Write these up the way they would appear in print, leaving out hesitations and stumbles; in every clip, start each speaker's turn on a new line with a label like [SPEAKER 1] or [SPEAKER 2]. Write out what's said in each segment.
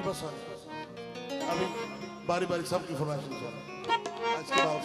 [SPEAKER 1] बस अभी बारी बारी सबकी फरमाइश आज के बाद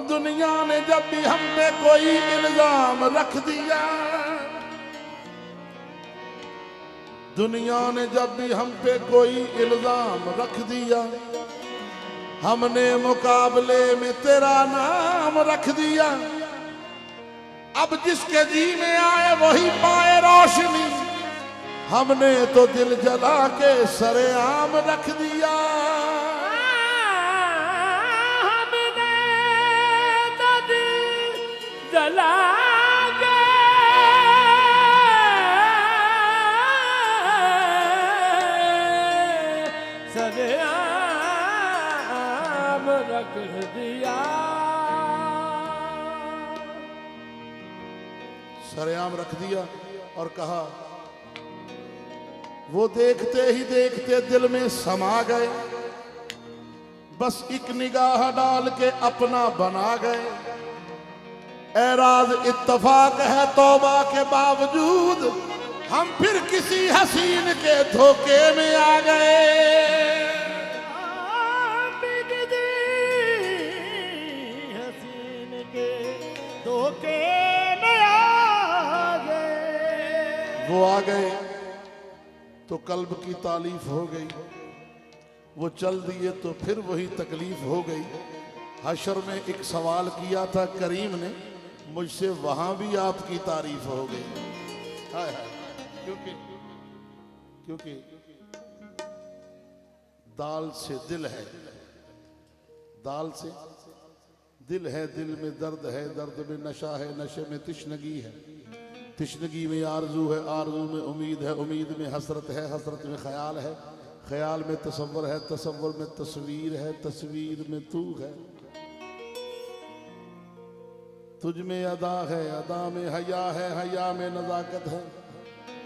[SPEAKER 1] दुनिया ने जब भी हम पे कोई इल्जाम रख दिया, दुनिया ने जब भी हम पे कोई इल्जाम रख दिया, हमने मुकाबले में तेरा नाम रख दिया। अब जिसके जी में आए वही पाए रोशनी, हमने तो दिल जला के सरेआम रख दिया।
[SPEAKER 2] जला के सरेआम रख दिया।
[SPEAKER 1] सरेआम रख दिया और कहा वो देखते ही देखते दिल में समा गए, बस एक निगाह डाल के अपना बना गए। एराज इत्तफाक है तौबा के बावजूद, हम फिर किसी हसीन के धोखे में आ गए।
[SPEAKER 2] हसीन के धोखे में आ गए।
[SPEAKER 1] वो आ गए तो कल्ब की तालीफ हो गई, वो चल दिए तो फिर वही तकलीफ हो गई। हशर में एक सवाल किया था करीम ने मुझसे, वहां भी आपकी तारीफ हो गई। हाय हाय, क्योंकि दाल से दिल है, दाल से दिल है, दिल में दर्द है, दर्द में नशा है, नशे में तिश्नगी है, तिश्नगी में आरजू है, आरजू में उम्मीद है, उम्मीद में हसरत है, हसरत में ख्याल है, ख्याल में तसव्वुर है, तसव्वुर में तस्वीर है, तस्वीर में तू है। तुझ में अदा है, अदा में हया है, हया में नज़ाकत है,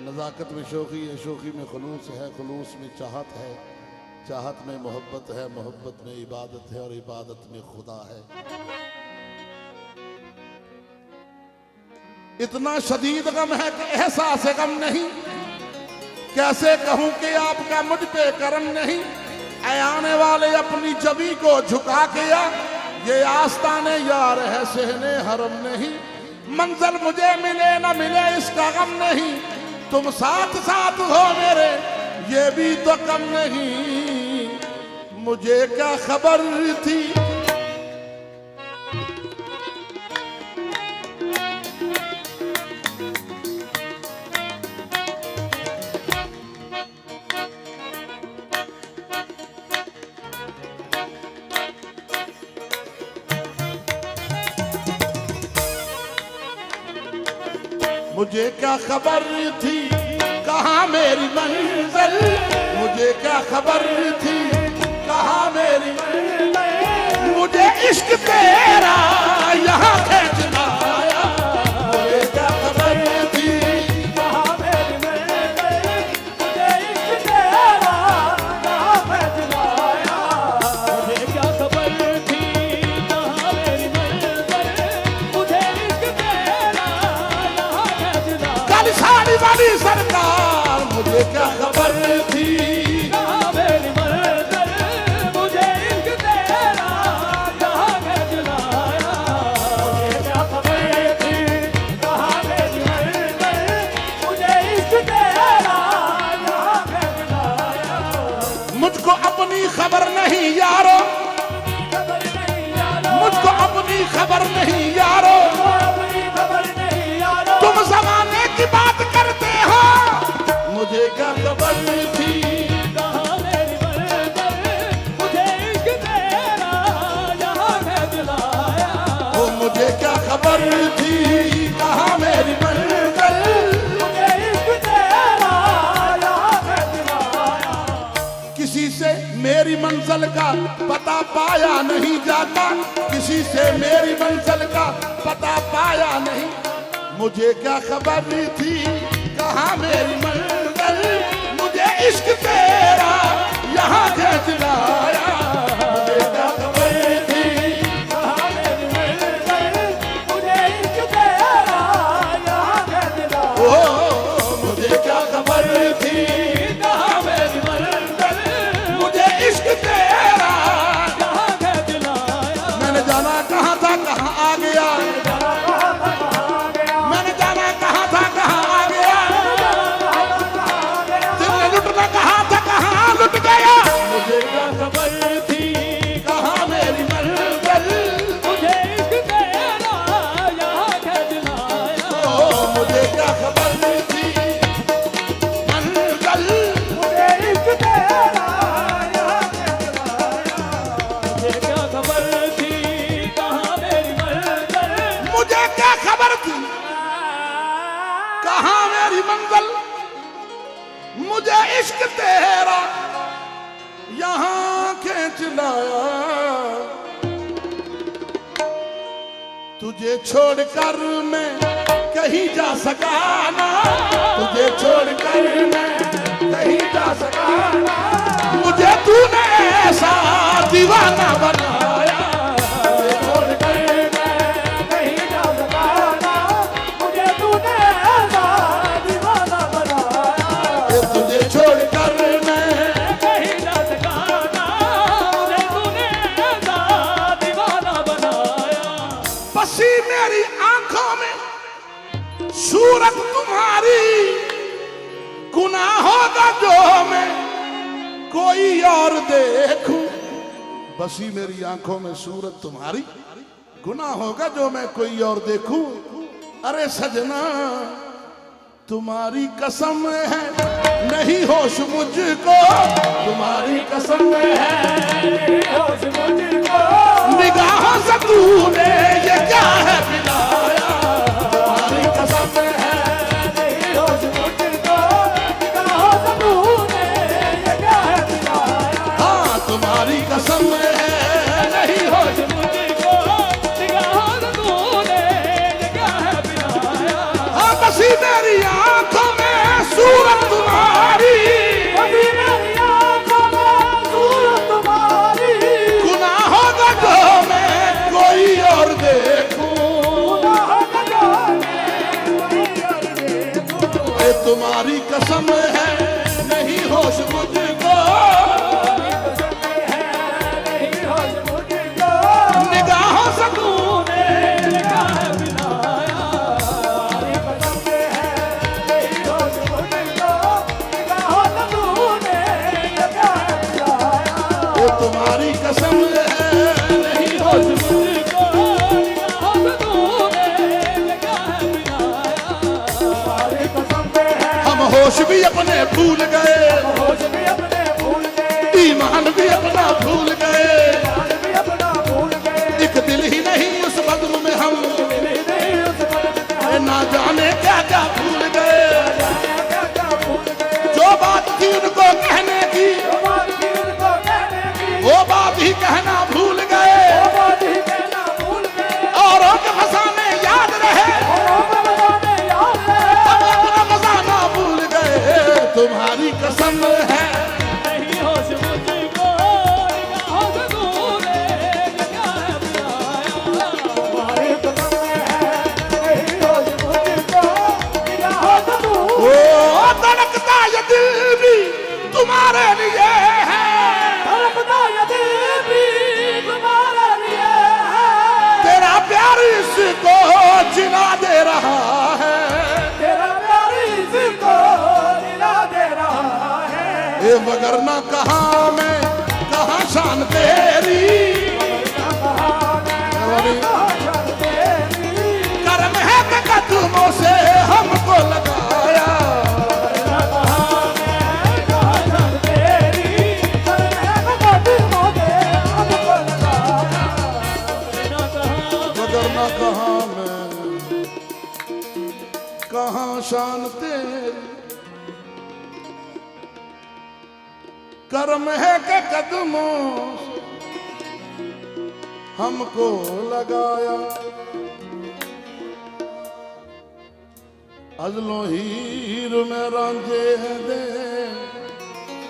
[SPEAKER 1] नज़ाकत में शोखी है, शोखी में खुलूस है, खुलूस में चाहत है, चाहत में मोहब्बत है, मोहब्बत में इबादत है और इबादत में खुदा है। इतना शदीद गम है कि एहसास गम नहीं, कैसे कहूं कि आपका मुझ पे करम नहीं। आने वाले अपनी जबी को झुका के आ, ये आस्ताने यार है सहने हरम नहीं। मंजिल मुझे मिले न मिले इसका गम नहीं, तुम साथ साथ हो मेरे ये भी तो कम नहीं। मुझे क्या खबर थी मुझे क्या खबर थी कहाँ मेरी मंजिल, मुझे क्या खबर थी कहाँ मेरी मंजिल। मुझे इश्क तेरा यहाँ खींचना आया, मुझे क्या खबर थी
[SPEAKER 2] कहाँ मेरी मंजिल, मुझे इश्क तेरा यहाँ खींचना आया। मुझे क्या खबर थी कहाँ मेरी मंजिल, मुझे इश्क तेरा यहाँ खींचना।
[SPEAKER 1] काली साड़ी वाली सरकार, मुझे क्या खबर थी
[SPEAKER 2] कहाँ मेरी मंजिल, मुझे इश्क तेरा यहाँ खींचना आया। मुझे क्या खबर थी कहाँ मेरी मंजिल, मुझे इश्क तेरा यहाँ खींचना आया।
[SPEAKER 1] मुझको अपनी खबर नहीं यारो,
[SPEAKER 2] खबर नहीं यारो,
[SPEAKER 1] मुझको अपनी खबर नहीं यारो,
[SPEAKER 2] अपनी खबर नहीं यारो।
[SPEAKER 1] तुम जमाने की बात करते हो, मुझे क्या खबर थी
[SPEAKER 2] कहाँ मेरी मंजिल, मुझे इश्क तेरा यहाँ खींचना आया।
[SPEAKER 1] ओ मुझे क्या खबर थी कहाँ मेरी मंजिल।
[SPEAKER 2] मुझे इश्क तेरा यहाँ खींचना आया।
[SPEAKER 1] किसी से मेरी मंजिल का पता पाया नहीं जाता, किसी से मेरी मंजिल का पता पाया नहीं। मुझे क्या खबर थी कहाँ मेरी मंजिल, इश्क तेरा यहाँ खींच लाया।
[SPEAKER 2] मुझे क्या खबर थी कहाँ मेरी मंजिल, मुझे इश्क तेरा यहाँ खींच लाया।
[SPEAKER 1] ओ मुझे क्या खबर थी
[SPEAKER 2] कहाँ मेरी मंजिल,
[SPEAKER 1] मुझे इश्क तेरा।
[SPEAKER 2] यहाँ खींच लाया।
[SPEAKER 1] मैंने जाना कहाँ था कहाँ आ गया, मैंने जाना कहाँ था कहाँ आ गया। दिल ने लुटना कहाँ था कहाँ लुट गया।
[SPEAKER 2] मुझे क्या खबर थी
[SPEAKER 1] कहाँ मेरी मंजिल,
[SPEAKER 2] मुझे इश्क तेरा यहाँ खींच लाया।
[SPEAKER 1] ओ मुझे क्या खबर थी मंजिल,
[SPEAKER 2] मुझे इश्क तेरा यहाँ खींच लाया। मुझे क्या खबर थी कहाँ मेरी मंजिल,
[SPEAKER 1] मुझे क्या खबर थी कहाँ मेरी मंजिल। मुझे इश्क तेरा यहाँ खींच लाया। तुझे छोड़कर मैं कहीं जा सका ना, तुझे छोड़कर मैं कहीं जा सका ना। मुझे तूने ऐसा दीवाना बनाया।
[SPEAKER 2] तुझे छोड़कर मैं कहीं जा सका ना, मुझे तूने ऐसा दीवाना बनाया।
[SPEAKER 1] तुझे छोड़कर मैं
[SPEAKER 2] कहीं जा सका ना, मुझे तूने ऐसा दीवाना बनाया।
[SPEAKER 1] बसी मेरी आंखों में सूरत तुम्हारी, गुनाह होगा जो मैं कोई और देखूं। बसी मेरी आंखों में सूरत तुम्हारी, गुनाह होगा जो मैं कोई और देखूं। अरे सजना तुम्हारी कसम है नहीं होश मुझको, तुम्हारी कसम है
[SPEAKER 2] होश मुझको
[SPEAKER 1] निगाहों से तूने ये क्या है मिलाया। तुम्हारी कसम है
[SPEAKER 2] नहीं होश मुझको, निगाहों से तूने ये क्या है मिलाया।
[SPEAKER 1] हाँ तुम्हारी कसम है नहीं होश।
[SPEAKER 2] मुझको निगाहों से तूने ये क्या है मिलाया।
[SPEAKER 1] हाँ बसी मेरी आंखों में सूरत तुम्हारी,
[SPEAKER 2] कभी मेरी आंखों में सूरत तुम्हारी,
[SPEAKER 1] गुनाह होगा जो मैं कोई और देखूं।
[SPEAKER 2] गुनाह का जाने कोई और देखूं।
[SPEAKER 1] ये तुम्हारी कसम है नहीं होश मुझको,
[SPEAKER 2] नहीं होश मुझको
[SPEAKER 1] निगाहों से
[SPEAKER 2] तूने ये क्या है मिलाया। हमारी कसम है नहीं होश मुझको, निगाहों से तूने ये क्या है मिलाया।
[SPEAKER 1] ये तुम्हारी कसम है नहीं होश।
[SPEAKER 2] मुझको निगाहों से तूने ये क्या है मिलाया। हमारी कसम है
[SPEAKER 1] हम होश भी अपने भूल गए,
[SPEAKER 2] होश भी अपने भूल गए,
[SPEAKER 1] ईमान भी अपना भूल गए।
[SPEAKER 2] जान भी अपना भूल गए।
[SPEAKER 1] एक दिल ही नहीं उस बद्र में हम
[SPEAKER 2] नहीं उस पल में हम
[SPEAKER 1] ना जाने क्या क्या भूल गए।
[SPEAKER 2] जाने क्या क्या भूल गए।
[SPEAKER 1] जो बात थी उनको कहने की
[SPEAKER 2] जो बात थी उनको कहने की,
[SPEAKER 1] वो बात ही कहना भूल गए।
[SPEAKER 2] वो बात ही कहना भूल गए।
[SPEAKER 1] औरों के फसाने याद रहे,
[SPEAKER 2] औरों को बताने याद है।
[SPEAKER 1] हम अपना फसाना भूल गए। तुम्हारी कसम है
[SPEAKER 2] नहीं होश मुझको निगाहों से तूने ये क्या है मिलाया। हमारी कसम है नहीं होश मुझको निगाहों से तूने
[SPEAKER 1] ओ धड़कता ये दिल भी तुम्हारे लिए है।
[SPEAKER 2] धड़कता ये दिल भी तुम्हारे लिए है।
[SPEAKER 1] तेरा प्यार इसको जिला दे रहा है।
[SPEAKER 2] तेरा प्यार इसको जिला दे रहा है।
[SPEAKER 1] ए मगर ना कहा मैं कहाँ शान तेरी, कर्म है कि कदमों से हमको लगाया। मगर ना कहा मैं कहाँ शान तेरी, कर्म है कि कदमों से हमको लगाया। अजलो हीर में रांझे दे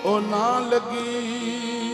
[SPEAKER 1] ओ ना लगी